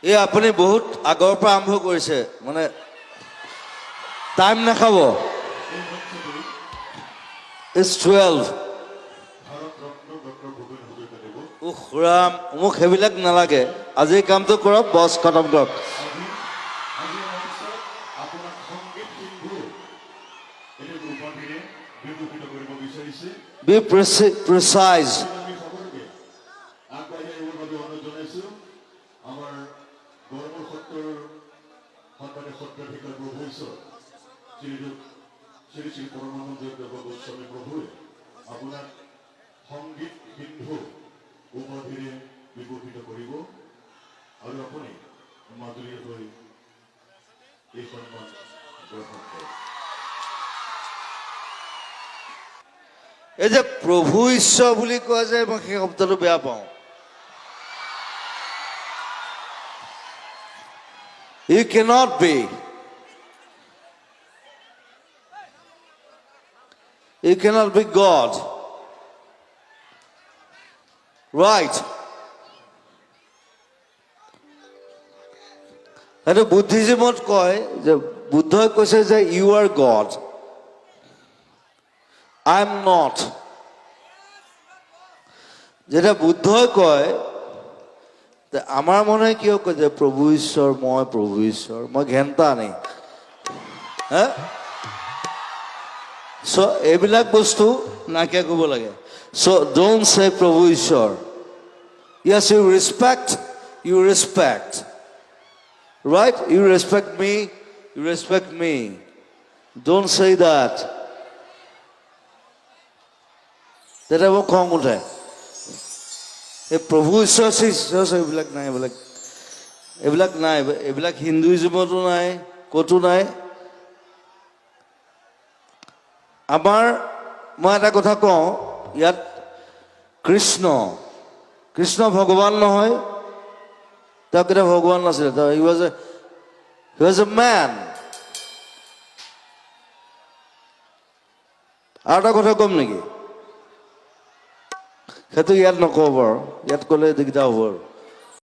এই আপুনি বহুত আগৰ পৰা আৰম্ভ কৰিছে মানে টাইম নাখাব It's 12 উখ ৰাম মোক হেবিলাক নালাগে আজি কামটো কৰক বস খতম কৰক Be precise শ্রী শ্রী পরমানন্দ দেব গোস্বামী প্রভুয়ে আপনার সংগীত সিন্ধু উপাধিরে বিভূষিত করিব আর আপনি মাধুরী হয়ে এই সম্মান গ্রহণ করেন এই যে প্ৰভু ঈশ্বৰ বুলি কয় যে মই সেই শব্দটো বেয়া পাওঁ You cannot be You cannot be God. Right. And Buddhismত কয় যে বুদ্ধই কৈছে যে you are God. I am not. যেটা বুদ্ধই কয় যে আমাৰ মনে কিয় কয় যে প্ৰভু ঈশ্বৰ মই ঘেন্তা নেই হা So এইবিলাক বস্তু নাকিয়া কৰিব লাগে So don't say প্ৰভু ঈশ্বৰ Yes you respect Right you respect me Don't say that That মোক খং উঠে এই প্ৰভু ঈশ্বৰ এইবিলাক নাই এইবিলাক হিন্দুইজমতো নাই ক'তো নাই আমাৰ মই এটা কথা কওঁ ইয়াত কৃষ্ণ ভগৱান নহয় তেওঁ কেতিয়া ভগৱান নাছিল he was a man আৰু এটা কথা কম নেকি সেইটো ইয়াত নকওঁ বাৰু ইয়াত ক'লে দিগদাৰ হ'ব আৰু